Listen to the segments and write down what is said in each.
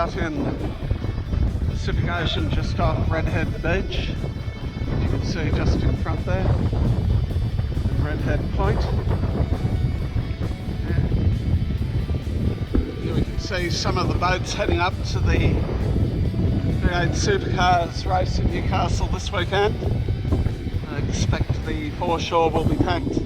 out in the Pacific Ocean just off Redhead Beach. You can see just in front there, the Redhead Point. Here we can see some of the boats heading up to the V8 Supercars race in Newcastle this weekend. I expect the foreshore will be packed.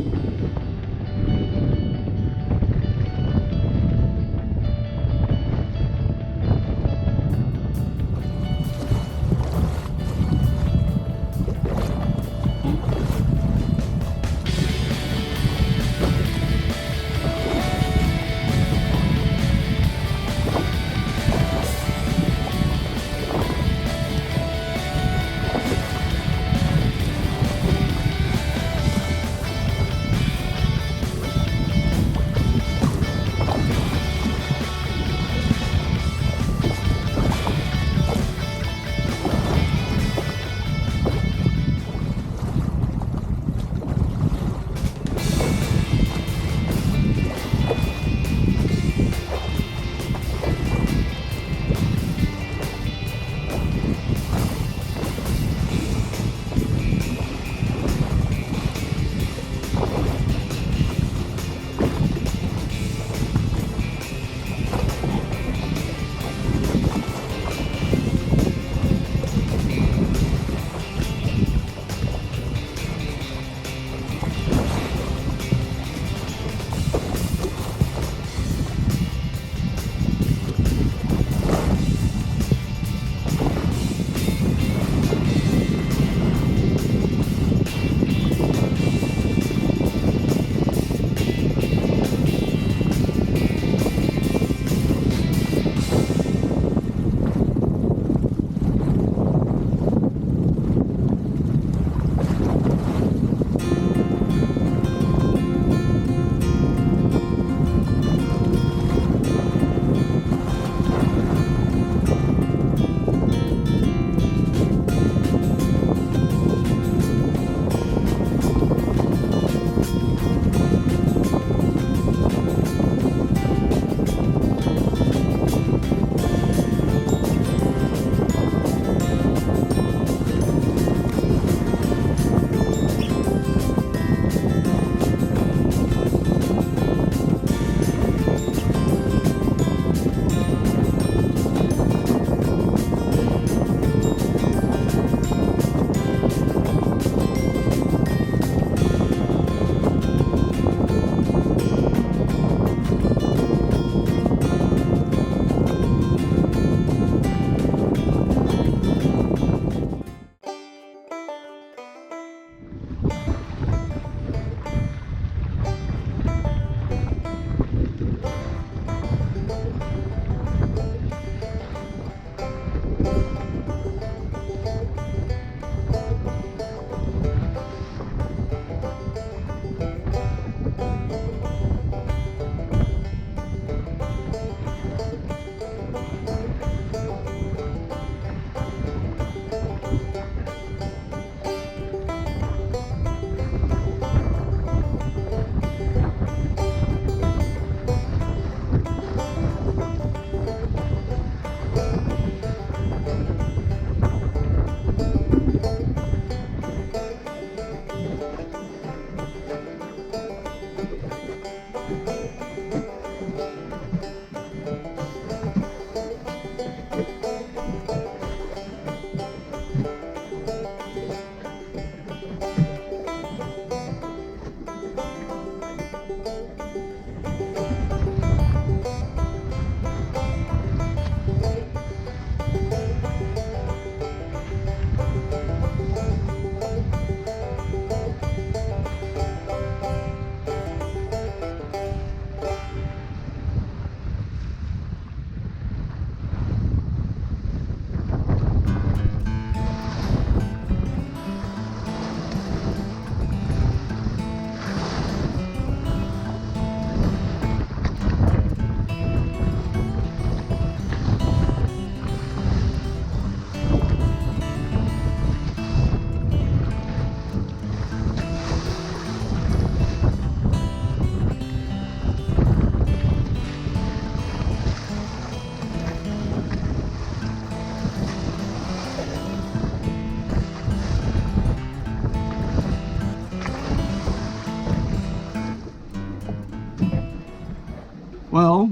Well,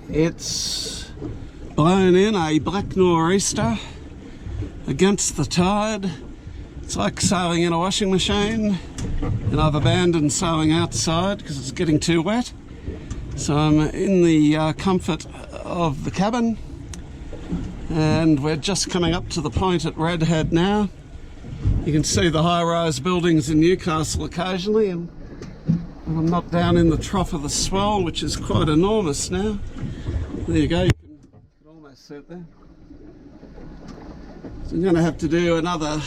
it's blown in a black nor'easter against the tide. It's like sailing in a washing machine, and I've abandoned sailing outside because it's getting too wet. So I'm in the comfort of the cabin, and we're just coming up to the point at Redhead now. You can see the high-rise buildings in Newcastle occasionally, and I'm not down in the trough of the swell, which is quite enormous now. There you go, you can almost see it there. So I'm going to have to do another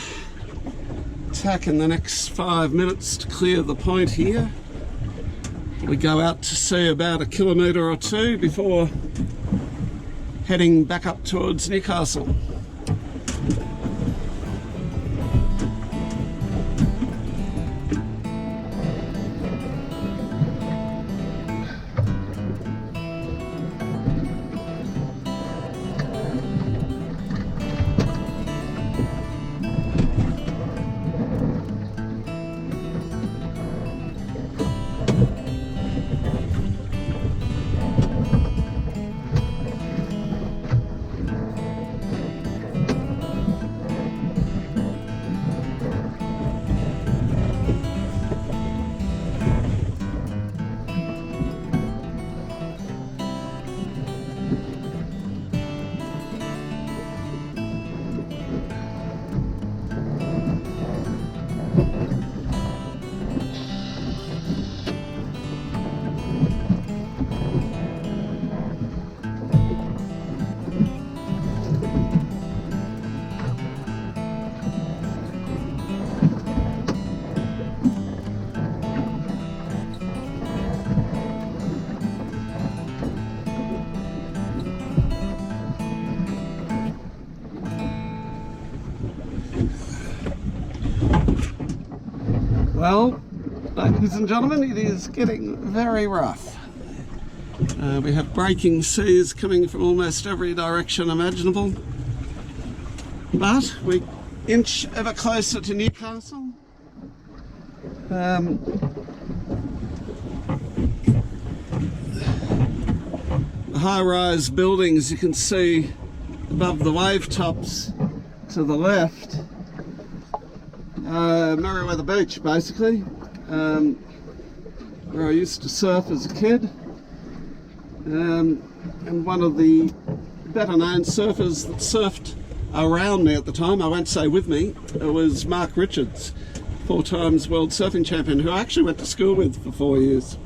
tack in the next 5 minutes to clear the point here. We go out to sea about 1 kilometre or 2 before heading back up towards Newcastle. Well, ladies and gentlemen, it is getting very rough. We have breaking seas coming from almost every direction imaginable. But we inch ever closer to Newcastle. The high-rise buildings you can see above the wave tops to the left. Merriweather Beach, basically, where I used to surf as a kid, and one of the better known surfers that surfed around me at the time, I won't say with me, was Mark Richards, 4 times world surfing champion, who I actually went to school with for 4 years.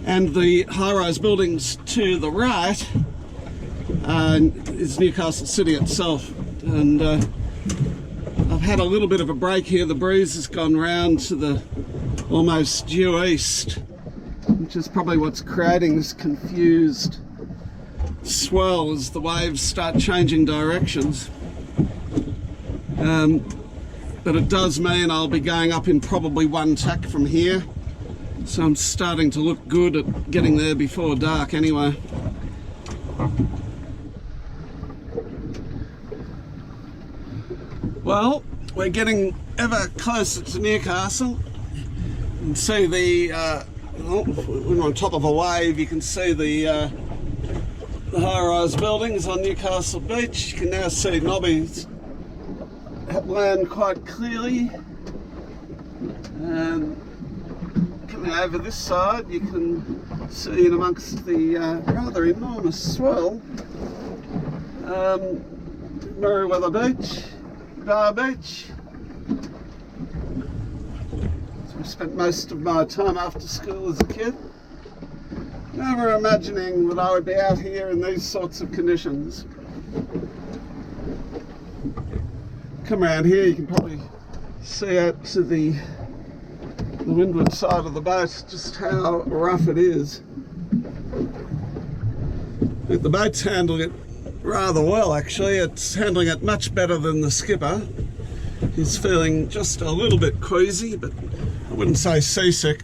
And the high-rise buildings to the right is Newcastle City itself, and I've had a little bit of a break here. The breeze has gone round to the almost due east, which is probably what's creating this confused swell as the waves start changing directions. But it does mean I'll be going up in probably 1 tack from here, so I'm starting to look good at getting there before dark anyway. Well, we're getting ever closer to Newcastle. You can see when we're on top of a wave, you can see the high-rise buildings on Newcastle Beach. You can now see Nobbys at land quite clearly. And coming over this side, you can see in amongst the rather enormous swell, Merriweather Beach. Bar Beach. So I spent most of my time after school as a kid. Never imagining that I would be out here in these sorts of conditions. Come around here, you can probably see out to the windward side of the boat just how rough it is. But the boat's handling it rather well, actually. It's handling it much better than the skipper. He's feeling just a little bit queasy, but I wouldn't say seasick.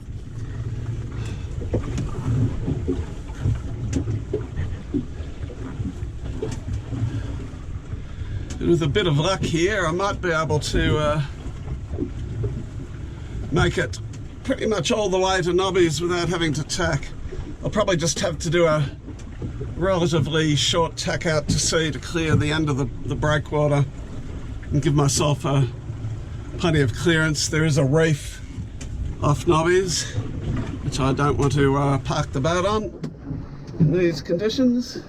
With a bit of luck here, I might be able to make it pretty much all the way to Nobbys without having to tack. I'll probably just have to do a relatively short tack out to sea to clear the end of the breakwater and give myself plenty of clearance. There is a reef off Nobbys, which I don't want to park the boat on in these conditions.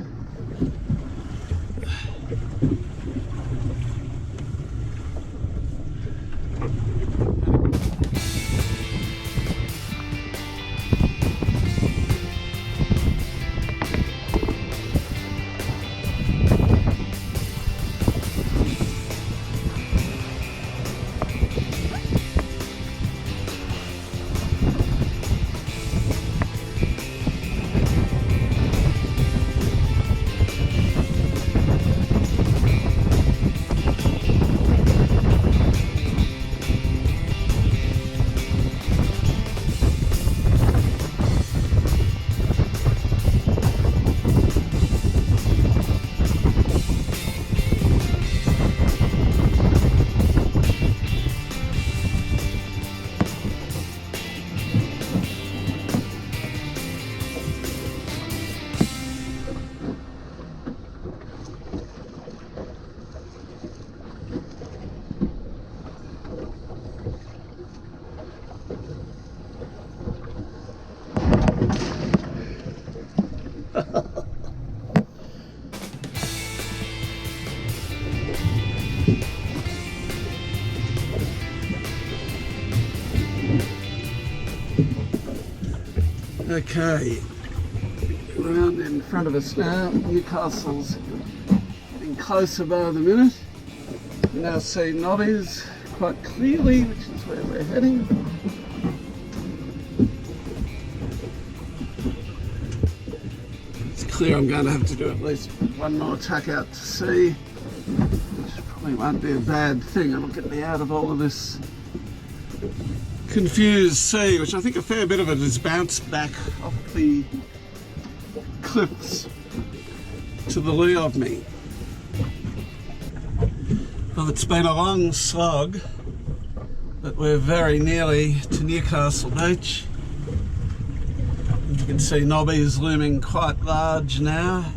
Okay, around in front of us now, Newcastle's getting closer by the minute. You now see Nobbys quite clearly, which is where we're heading. It's clear I'm going to have to do at least one more tack out to sea, which probably won't be a bad thing. It'll get me out of all of this confused sea, which I think a fair bit of it has bounced back off the cliffs to the lee of me. Well, it's been a long slog, but we're very nearly to Newcastle Beach. And you can see Nobbys looming quite large now.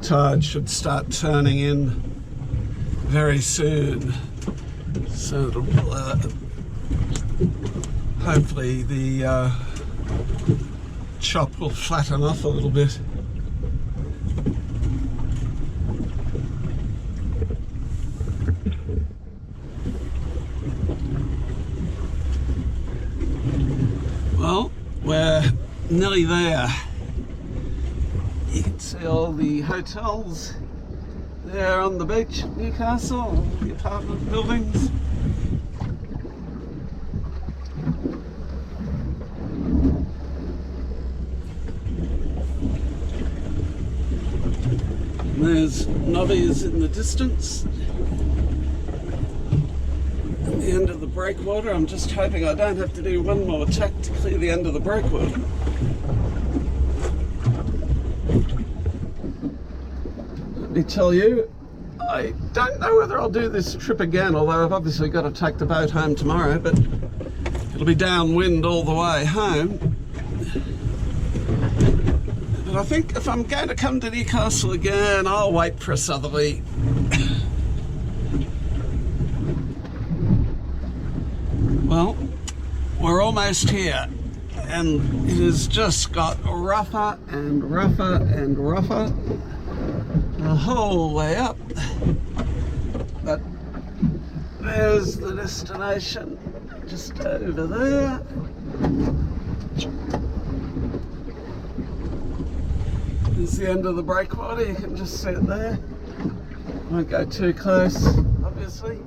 Tide should start turning in very soon, so it'll, hopefully the chop will flatten off a little bit. Well, we're nearly there. You can see all the hotels there on the beach at Newcastle, all the apartment buildings. And there's Nobbys in the distance. At the end of the breakwater, I'm just hoping I don't have to do one more tack to clear the end of the breakwater. Let me tell you, I don't know whether I'll do this trip again, although I've obviously got to take the boat home tomorrow, but it'll be downwind all the way home. But I think if I'm going to come to Newcastle again, I'll wait for a southerly. Well, we're almost here, and it has just got rougher and rougher and rougher the whole way up, but there's the destination just over there. There's the end of the breakwater, you can just see it there. Won't go too close, obviously.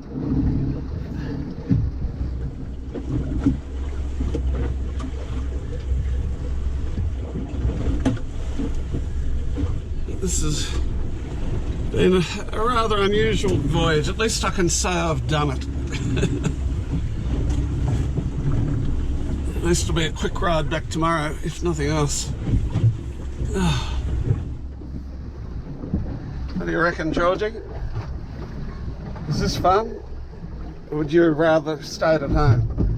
This has been a rather unusual voyage. At least I can say I've done it. This will be a quick ride back tomorrow, if nothing else. What do you reckon, Georgie? Is this fun? Or would you rather stayed at home?